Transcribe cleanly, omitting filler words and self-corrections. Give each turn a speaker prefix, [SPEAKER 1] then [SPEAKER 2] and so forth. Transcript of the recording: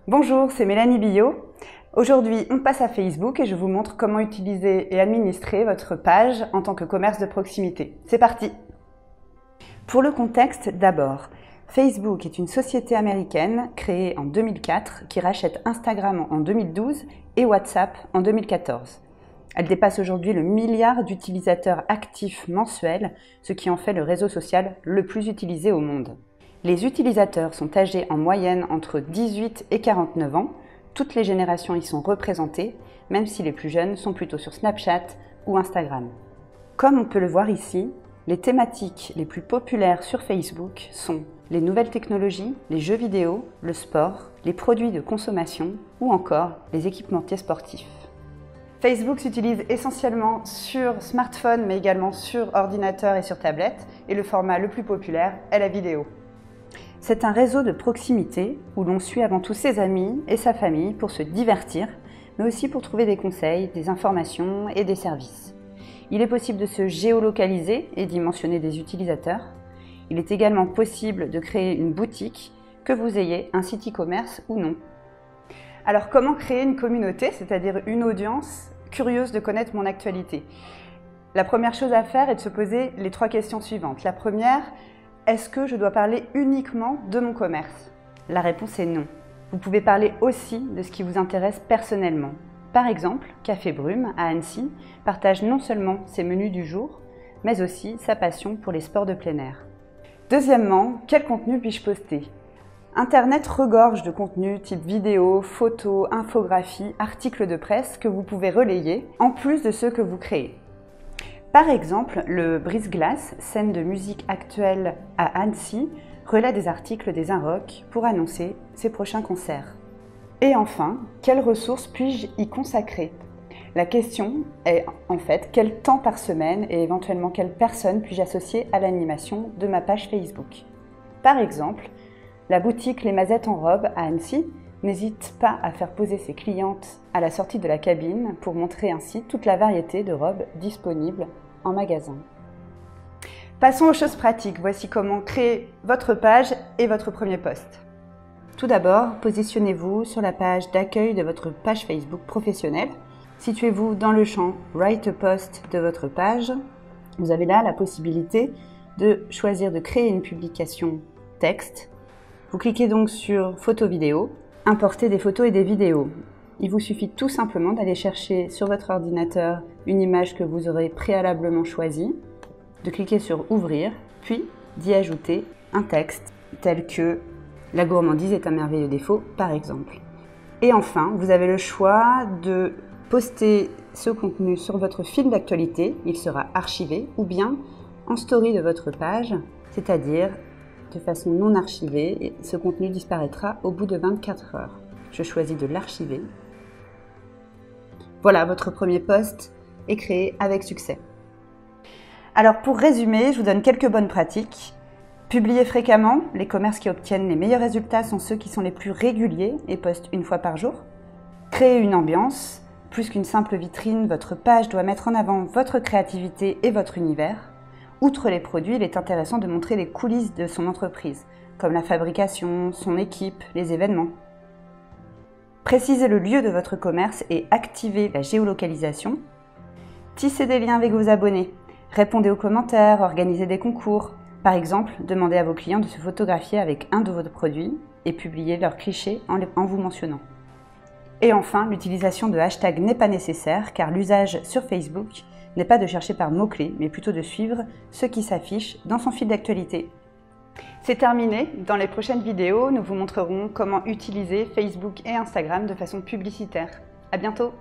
[SPEAKER 1] Bonjour, c'est Mélanie Billot. Aujourd'hui, on passe à Facebook et je vous montre comment utiliser et administrer votre page en tant que commerce de proximité. C'est parti! Pour le contexte, d'abord, Facebook est une société américaine créée en 2004 qui rachète Instagram en 2012 et WhatsApp en 2014. Elle dépasse aujourd'hui le milliard d'utilisateurs actifs mensuels, ce qui en fait le réseau social le plus utilisé au monde. Les utilisateurs sont âgés en moyenne entre 18 et 49 ans. Toutes les générations y sont représentées, même si les plus jeunes sont plutôt sur Snapchat ou Instagram. Comme on peut le voir ici, les thématiques les plus populaires sur Facebook sont les nouvelles technologies, les jeux vidéo, le sport, les produits de consommation ou encore les équipementiers sportifs. Facebook s'utilise essentiellement sur smartphone mais également sur ordinateur et sur tablette et le format le plus populaire est la vidéo. C'est un réseau de proximité où l'on suit avant tout ses amis et sa famille pour se divertir, mais aussi pour trouver des conseils, des informations et des services. Il est possible de se géolocaliser et d'y mentionner des utilisateurs. Il est également possible de créer une boutique, que vous ayez un site e-commerce ou non. Alors comment créer une communauté, c'est-à-dire une audience curieuse de connaître mon actualité? La première chose à faire est de se poser les 3 questions suivantes. La première, est-ce que je dois parler uniquement de mon commerce? La réponse est non. Vous pouvez parler aussi de ce qui vous intéresse personnellement. Par exemple, Café Brume à Annecy partage non seulement ses menus du jour, mais aussi sa passion pour les sports de plein air. Deuxièmement, quel contenu puis-je poster? Internet regorge de contenus type vidéos, photos, infographies, articles de presse que vous pouvez relayer, en plus de ceux que vous créez. Par exemple, le Brise-Glace, scène de musique actuelle à Annecy, relaie des articles des Inrocks pour annoncer ses prochains concerts. Et enfin, quelles ressources puis-je y consacrer? La question est en fait quel temps par semaine et éventuellement quelle personne puis-je associer à l'animation de ma page Facebook. Par exemple, la boutique Les Mazettes en robe à Annecy n'hésite pas à faire poser ses clientes à la sortie de la cabine pour montrer ainsi toute la variété de robes disponibles en magasin. Passons aux choses pratiques. Voici comment créer votre page et votre premier post. Tout d'abord, positionnez-vous sur la page d'accueil de votre page Facebook professionnelle. Situez-vous dans le champ « Write a post » de votre page. Vous avez là la possibilité de choisir de créer une publication texte. Vous cliquez donc sur « Photo vidéo ». Importer des photos et des vidéos. Il vous suffit tout simplement d'aller chercher sur votre ordinateur une image que vous aurez préalablement choisie, de cliquer sur Ouvrir, puis d'y ajouter un texte tel que « La gourmandise est un merveilleux défaut » par exemple. Et enfin, vous avez le choix de poster ce contenu sur votre fil d'actualité, il sera archivé, ou bien en story de votre page, c'est-à-dire de façon non archivée, et ce contenu disparaîtra au bout de 24 heures. Je choisis de l'archiver. Voilà, votre premier post est créé avec succès. Alors pour résumer, je vous donne quelques bonnes pratiques. Publiez fréquemment. Les commerces qui obtiennent les meilleurs résultats sont ceux qui sont les plus réguliers et postent une fois par jour. Créez une ambiance. Plus qu'une simple vitrine, votre page doit mettre en avant votre créativité et votre univers. Outre les produits, il est intéressant de montrer les coulisses de son entreprise, comme la fabrication, son équipe, les événements. Précisez le lieu de votre commerce et activez la géolocalisation. Tissez des liens avec vos abonnés. Répondez aux commentaires, organisez des concours. Par exemple, demandez à vos clients de se photographier avec un de vos produits et publiez leurs clichés en vous mentionnant. Et enfin, l'utilisation de hashtags n'est pas nécessaire car l'usage sur Facebook n'est pas de chercher par mots-clés, mais plutôt de suivre ce qui s'affiche dans son fil d'actualité. C'est terminé. Dans les prochaines vidéos, nous vous montrerons comment utiliser Facebook et Instagram de façon publicitaire. À bientôt!